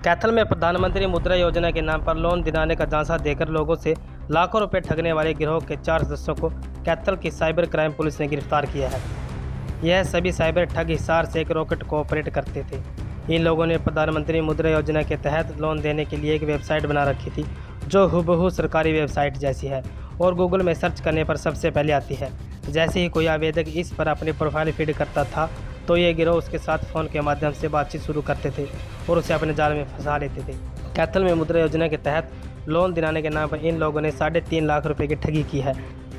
कैथल में प्रधानमंत्री मुद्रा योजना के नाम पर लोन दिलाने का झांसा देकर लोगों से लाखों रुपए ठगने वाले गिरोह के 4 सदस्यों को कैथल की साइबर क्राइम पुलिस ने गिरफ्तार किया है। यह सभी साइबर ठग हिसार से एक रॉकेट को ऑपरेट करते थे। इन लोगों ने प्रधानमंत्री मुद्रा योजना के तहत लोन देने के लिए एक वेबसाइट बना रखी थी जो हुबहू सरकारी वेबसाइट जैसी है और गूगल में सर्च करने पर सबसे पहले आती है। जैसे ही कोई आवेदक इस पर अपनी प्रोफाइल फीड करता था तो ये गिरोह उसके साथ फ़ोन के माध्यम से बातचीत शुरू करते थे और उसे अपने जाल में फंसा लेते थे। कैथल में मुद्रा योजना के तहत लोन दिलाने के नाम पर इन लोगों ने 3.5 लाख रुपए की ठगी की है।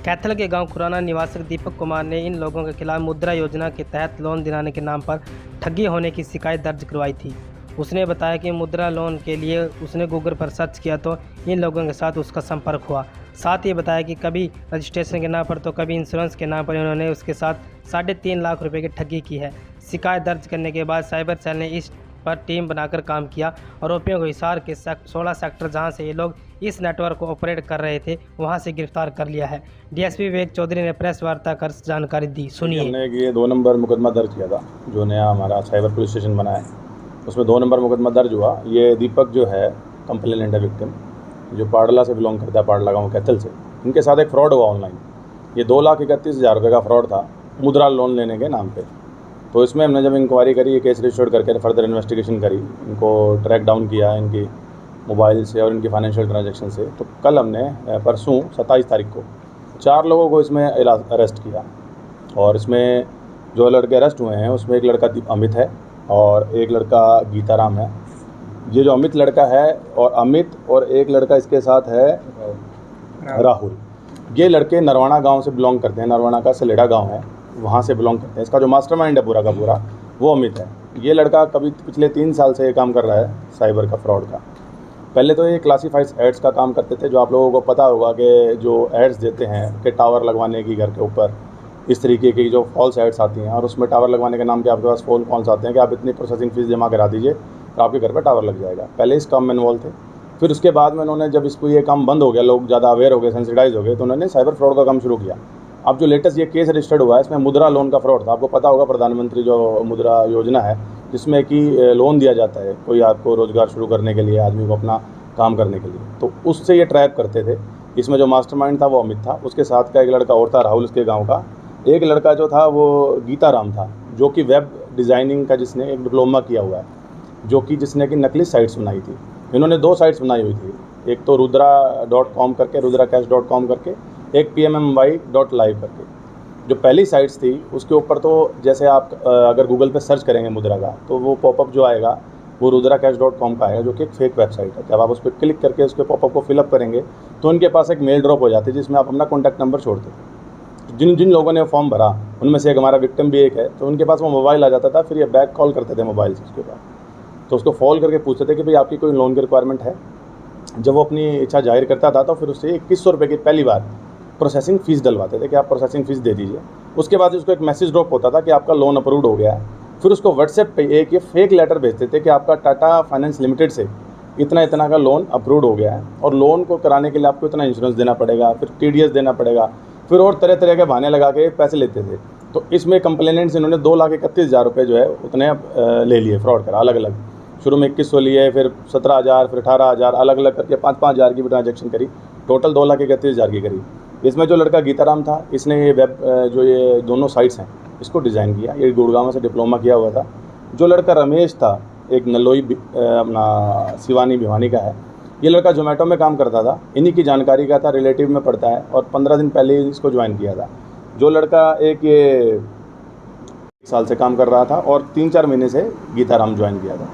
कैथल के गांव खुराना निवासी दीपक कुमार ने इन लोगों के खिलाफ मुद्रा योजना के तहत लोन दिलाने के नाम पर ठगी होने की शिकायत दर्ज करवाई थी। उसने बताया कि मुद्रा लोन के लिए उसने गूगल पर सर्च किया तो इन लोगों के साथ उसका संपर्क हुआ। साथ ही बताया कि कभी रजिस्ट्रेशन के नाम पर तो कभी इंश्योरेंस के नाम पर इन्होंने उसके साथ 3.5 लाख रुपए की ठगी की है। शिकायत दर्ज करने के बाद साइबर सेल ने इस पर टीम बनाकर काम किया। आरोपियों को हिसार के 16 सेक्टर जहां से ये लोग इस नेटवर्क को ऑपरेट कर रहे थे वहां से गिरफ्तार कर लिया है। डीएसपी विवेक चौधरी ने प्रेस वार्ता कर जानकारी दी। सुनिए। हमने ये 2 नंबर मुकदमा दर्ज किया था, जो नया हमारा साइबर पुलिस स्टेशन बना है, उसमें 2 नंबर मुकदमा दर्ज हुआ। ये दीपक जो है कंप्लेनेंट है, विक्टिम, जो पाडला से बिलोंग करता है, पाडला गाँव कैथल से। इनके साथ एक फ्रॉड हुआ ऑनलाइन। ये 2,31,000 रुपये का फ्रॉड था मुद्रा लोन लेने के नाम पे। तो इसमें हमने जब इंक्वायरी करी, ये केस रजिस्टर्ड करके फर्दर इन्वेस्टिगेशन करी, इनको ट्रैक डाउन किया इनकी मोबाइल से और इनकी फाइनेंशियल ट्रांजैक्शन से। तो कल हमने परसों 27 तारीख को 4 लोगों को इसमें अरेस्ट किया। और इसमें जो लड़के अरेस्ट हुए हैं उसमें एक लड़का अमित है और एक लड़का गीताराम है। ये जो अमित लड़का है और अमित और एक लड़का इसके साथ है राहुल, ये लड़के नरवाना गांव से बिलोंग करते हैं। नरवाना का सलेड़ा गांव है, वहाँ से बिलोंग करते हैं। इसका जो मास्टरमाइंड है पूरा का पूरा वो अमित है। ये लड़का कभी पिछले 3 साल से ये काम कर रहा है साइबर का, फ्रॉड का। पहले तो ये क्लासीफाइड एड्स का काम करते थे, जो आप लोगों को पता होगा कि जो एड्स देते हैं कि टावर लगवाने की घर के ऊपर, इस तरीके की जो फॉल्स एड्स आती हैं और उसमें टावर लगवाने के नाम पे आपके पास फ़ोन कॉल्स आते हैं कि आप इतनी प्रोसेसिंग फ़ीस जमा करा दीजिए तो आपके घर पर टावर लग जाएगा। पहले इस काम में इन्वॉल्व थे। फिर उसके बाद में उन्होंने, जब इसको ये काम बंद हो गया, लोग ज़्यादा अवेयर हो गए, सेंसिटाइज हो गए, तो उन्होंने साइबर फ्रॉड का काम शुरू किया। अब जो लेटेस्ट ये केस रजिस्टर्ड हुआ है, इसमें मुद्रा लोन का फ्रॉड था। आपको पता होगा प्रधानमंत्री जो मुद्रा योजना है, जिसमें कि लोन दिया जाता है कोई आपको रोज़गार शुरू करने के लिए, आदमी को अपना काम करने के लिए। तो उससे ये ट्रैप करते थे। इसमें जो मास्टरमाइंड था वो अमित था, उसके साथ का एक लड़का और था राहुल, इसके गाँव का। एक लड़का जो था वो गीताराम था, जो कि वेब डिज़ाइनिंग का जिसने एक डिप्लोमा किया हुआ है, जो कि जिसने कि नकली साइट्स बनाई थी। इन्होंने 2 साइट्स बनाई हुई थी, एक तो रुद्रा.com करके, rudracash.com करके, एक pmmy.live करके। जो पहली साइट्स थी उसके ऊपर तो जैसे आप अगर गूगल पे सर्च करेंगे मुद्रा का, तो वो पॉपअप जो आएगा वो rudracash.com का आएगा, जो कि एक फेक वेबसाइट है। जब आप उस पर क्लिक करके उसके पॉपअप को फिलअप करेंगे तो उनके पास एक मेल ड्रॉप हो जाती है जिसमें आप अपना कॉन्टैक्ट नंबर छोड़ते हैं। जिन लोगों ने फॉर्म भरा उनमें से एक हमारा विक्टिम भी एक है, तो उनके पास वो मोबाइल आ जाता था। फिर ये बैक कॉल करते थे मोबाइल से उसके बाद, तो उसको कॉल करके पूछते थे कि भाई आपकी कोई लोन की रिक्वायरमेंट है। जब वो अपनी इच्छा जाहिर करता था तो फिर उससे 2100 रुपये की पहली बार प्रोसेसिंग फ़ीस डलवाते थे कि आप प्रोसेसिंग फ़ीस दे दीजिए। उसके बाद उसको एक मैसेज ड्रॉप होता था कि आपका लोन अप्रूव्ड हो गया है। फिर उसको व्हाट्सएप पे एक ये फेक लेटर भेजते थे कि आपका टाटा फाइनेंस लिमिटेड से इतना का लोन अप्रूव्ड हो गया है और लोन को कराने के लिए आपको इतना इंश्योरेंस देना पड़ेगा, फिर TDS देना पड़ेगा, फिर और तरह के बहाने लगा के पैसे लेते थे। तो इसमें कंप्लेनेंट्स इन्होंने 2,31,000 रुपये जो है उतने ले लिए फ्रॉड करा, अलग अलग। शुरू में 2100 लिए, फिर 17,000, फिर 18,000, अलग अलग करके 5-5 हज़ार की भी ट्रांजेक्शन करी। टोटल 2,31,000 की करी। इसमें जो लड़का गीताराम था, इसने ये वेब जो ये दोनों साइट्स हैं इसको डिज़ाइन किया। ये गुड़गांव से डिप्लोमा किया हुआ था। जो लड़का रमेश था, एक नलोई अपना सिवानी भिवानी का है, ये लड़का जोमेटो में काम करता था। इन्हीं की जानकारी का था, रिलेटिव में पड़ता है और 15 दिन पहले ही इसको ज्वाइन किया था। जो लड़का एक 1 साल से काम कर रहा था और 3-4 महीने से गीताराम ज्वाइन किया था।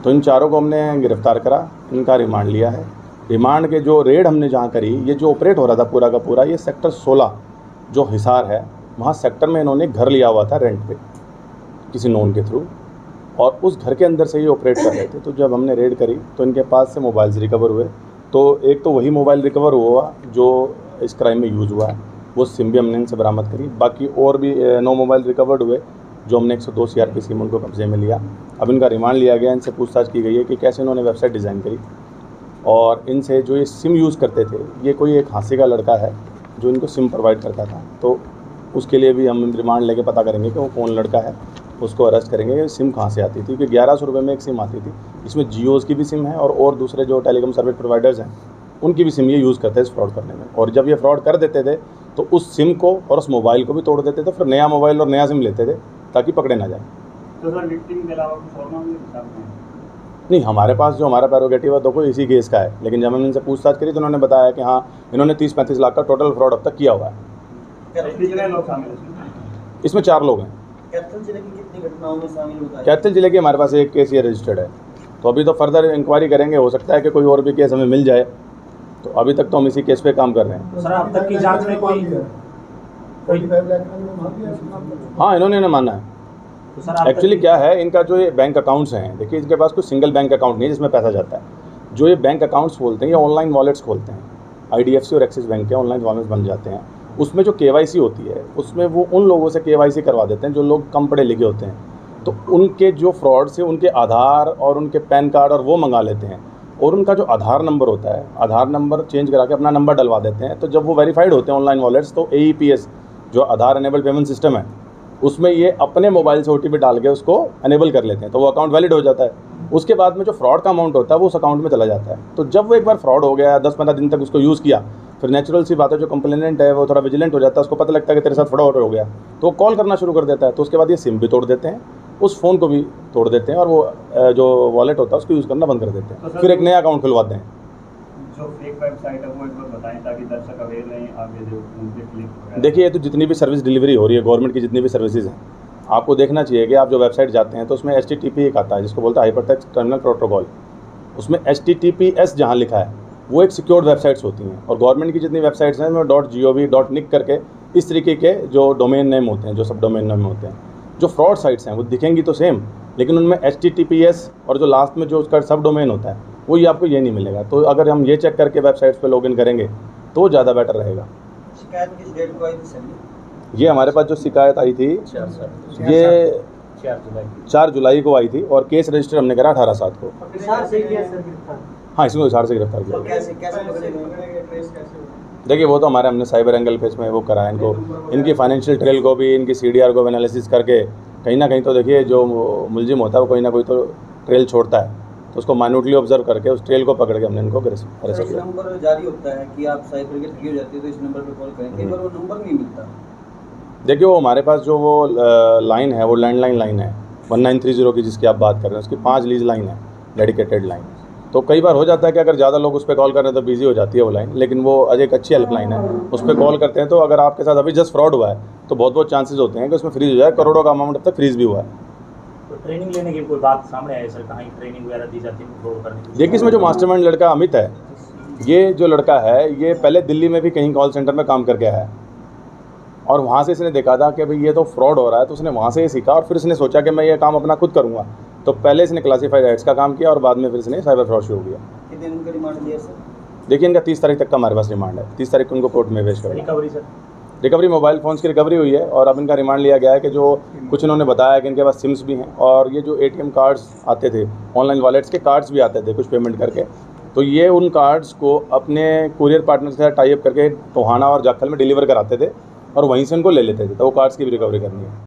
तो इन चारों को हमने गिरफ्तार करा, इनका रिमांड लिया है। रिमांड के जो रेड हमने जहाँ करी, ये जो ऑपरेट हो रहा था पूरा का पूरा, ये सेक्टर 16 जो हिसार है, वहाँ सेक्टर में इन्होंने घर लिया हुआ था रेंट पे किसी नोन के थ्रू, और उस घर के अंदर से ये ऑपरेट कर रहे थे। तो जब हमने रेड करी तो इनके पास से मोबाइल्स रिकवर हुए। तो एक तो वही मोबाइल रिकवर हुआ जो इस क्राइम में यूज़ हुआ है, वो सिम भी हमने इनसे बरामद करी। बाकी और भी 9 मोबाइल रिकवर्ड हुए जो हमने 102 CR की सिम उनको कब्जे में लिया। अब इनका रिमांड लिया गया, इनसे पूछताछ की गई है कि कैसे इन्होंने वेबसाइट डिज़ाइन करी और इनसे जो ये सिम यूज़ करते थे, ये कोई एक हांसी का लड़का है जो इनको सिम प्रोवाइड करता था। तो उसके लिए भी हम रिमांड लेके पता करेंगे कि वो कौन लड़का है। उसको अरेस्ट करेंगे। सिम कहाँ से आती थी, क्योंकि 1100 रुपये में एक सिम आती थी। इसमें जियोज़ की भी सिम है और दूसरे जो टेलीकॉम सर्विस प्रोवाइडर्स हैं उनकी भी सिम ये यूज़ करते हैं इस फ्रॉड करने में। और जब ये फ्रॉड कर देते थे तो उस सिम को और उस मोबाइल को भी तोड़ देते थे, फिर नया मोबाइल और नया सिम लेते थे ताकि पकड़े ना जाए। तो सर विक्टिम के अलावा कुछ और मामले भी सामने हैं? नहीं, हमारे पास जो हमारा प्रेरोगेटिव है तो कोई इसी केस का है, लेकिन जब हमने इनसे पूछताछ करी तो उन्होंने बताया कि हाँ, इन्होंने 30-35 लाख का टोटल फ्रॉड अब तक किया हुआ है। कितने लोग शामिल हैं? इसमें 4 लोग हैं। कैथल जिले की कितनी घटनाओं में शामिल होता है? कैथल जिले की हमारे पास एक केस ये रजिस्टर्ड है, तो अभी तो फर्दर इंक्वायरी करेंगे, हो सकता है कि कोई और भी केस हमें मिल जाए। तो अभी तक तो हम इसी केस पे काम कर रहे हैं। तो सर अब तक की जांच में कोई हाँ, इन्होंने ना माना है। तो सर एक्चुअली क्या है, इनका जो ये बैंक अकाउंट्स हैं, देखिए इनके पास कोई सिंगल बैंक अकाउंट नहीं है जिसमें पैसा जाता है। जो ये बैंक अकाउंट्स खोलते हैं, ये ऑनलाइन वॉलेट्स खोलते हैं। IDFC और एक्सिस बैंक के ऑनलाइन वॉलेट्स बन जाते हैं। उसमें जो KYC होती है, उसमें वो उन लोगों से KYC करवा देते हैं जो लोग कम पढ़े लिखे होते हैं। तो उनके जो फ्रॉड से उनके आधार और उनके पैन कार्ड और वो मंगा लेते हैं, और उनका जो आधार नंबर होता है, आधार नंबर चेंज करा के अपना नंबर डलवा देते हैं। तो जब वो वेरीफाइड होते हैं ऑनलाइन वॉलेट्स, तो AEPS जो आधार एनेबल पेमेंट सिस्टम है, उसमें ये अपने मोबाइल से OTP डाल के उसको एनेबल कर लेते हैं, तो वो अकाउंट वैलिड हो जाता है। उसके बाद में जो फ्रॉड का अमाउंट होता है वो उस अकाउंट में चला जाता है। तो जब वो एक बार फ्रॉड हो गया, 10-15 दिन तक उसको यूज़ किया, फिर नेचुरल सी बात है, जो कंप्लेनेंट है वो थोड़ा विजिलेंट हो जाता है, उसको पता लगता है कि तेरे साथ फ्रॉड हो गया, तो वो कॉल करना शुरू कर देता है। तो उसके बाद ये सिम भी तोड़ देते हैं, उस फ़ोन को भी तोड़ देते हैं, और वो जो वॉलेट होता है उसको यूज़ करना बंद कर देते हैं, फिर एक नया अकाउंट खुलवाते हैं। जो फेक वेबसाइट है वो एक बार बताएं ताकि दर्शक अवेयर रहें, आगे जो उन पे क्लिक वगैरह। देखिए, ये तो जितनी भी सर्विस डिलीवरी हो रही है, गवर्नमेंट की जितनी भी सर्विसेज हैं, आपको देखना चाहिए कि आप जो वेबसाइट जाते हैं तो उसमें HTTP एक आता है जिसको बोलते हैं हाइपरटेक्स्ट टर्मिनल प्रोटोकॉल। उसमें HTTPS जहाँ लिखा है वो एक सिक्योर्ड वेबसाइट्स होती हैं, और गवर्नमेंट की जितनी वेबसाइट्स हैं उसमें .gov.nic करके इस तरीके के जो डोमेन नेम होते हैं, जो सब डोमेन नेम होते हैं, जो फ्रॉड साइट्स हैं वो दिखेंगी तो सेम, लेकिन उनमें HTTPS और जो लास्ट में जो उसका सब डोमेन होता है वो ये आपको ये नहीं मिलेगा। तो अगर हम ये चेक करके वेबसाइट्स पे लॉगिन करेंगे तो ज़्यादा बेटर रहेगा। शिकायत किस डेट को आई थी सर? ये हमारे पास जो शिकायत आई थी ये 4 जुलाई को आई थी, और केस रजिस्टर हमने करा 18/7 को। हाँ, इसको हिसार से गिरफ्तार किया। कैसे पकड़े गए? ट्रेस कैसे हुआ? देखिए, वो तो हमने साइबर एंगल पे इसमें वो करा है इनको, इनकी फाइनेंशियल ट्रेल को भी, इनकी CDR को भी एनालिसिस करके कहीं ना कहीं तो देखिए जो मुलजिम होता है वो कोई ना कोई तो ट्रेल छोड़ता है, तो उसको माइन्यूटली ऑब्जर्व करके उस ट्रेल को पकड़ के हमने इनको अरेस्ट किया। नंबर जारी होता है कि आप साइबर के ठगी हो जाती है तो इस नंबर पर कॉल करें, कई बार वो नंबर नहीं मिलता। देखिए, वो हमारे पास जो वो लाइन है वो लैंडलाइन लाइन है 1930 की जिसकी आप बात कर रहे हैं, उसकी 5 लीज लाइन है, डेडिकेटेड लाइन। तो कई बार हो जाता है कि अगर ज़्यादा लोग उस पर कॉल कर रहे हैं तो बिजी हो जाती है वो लाइन, लेकिन वो एक अच्छी हेल्पलाइन है, उस पर कॉल करते हैं तो अगर आपके साथ अभी जस्ट फ्रॉड हुआ है तो बहुत चांसेस होते हैं कि उसमें फ्रीज हो जाए। करोड़ों का अमाउंट अब तक फ्रीज भी हुआ है। तो ट्रेनिंग लेने की कोई बात सामने आई सर? कहाँ ट्रेनिंग वगैरह दी जाती है फ्रॉड करने की? देखिए, इसमें जो मास्टरमाइंड लड़का अमित है, ये जो लड़का है ये पहले दिल्ली में भी कहीं कॉल सेंटर में काम करके आया है, और वहाँ से इसने देखा था कि भाई ये तो फ्रॉड हो रहा है, तो उसने वहाँ से ये सीखा और फिर इसने सोचा कि मैं ये काम अपना खुद करूँगा। तो पहले इसने क्लासिफाइड एड्स का काम किया और बाद में फिर इसने साइबर फ्रॉड शुरू किया। कितने दिन का रिमांड दिया सर? देखिए, इनका 30 तारीख तक का हमारे पास रिमांड है। 30 तारीख को उनको कोर्ट में पेश करेंगे। Recovery sir? Recovery mobile phones की रिकवरी हुई है, और अब इनका रिमांड लिया गया है कि जो कुछ इन्होंने बताया कि इनके पास सिम्स भी हैं, और ये जो ATM कार्ड्स आते थे, ऑनलाइन वॉलेट्स के कार्ड्स भी आते थे कुछ पेमेंट करके, तो ये उन कार्ड्स को अपने कुरियर पार्टनर के साथ टाई अप करके टोहाना और जाखल में डिलीवर कराते थे और वहीं से उनको ले लेते थे। तो वो कार्ड्स की भी रिकवरी करनी है।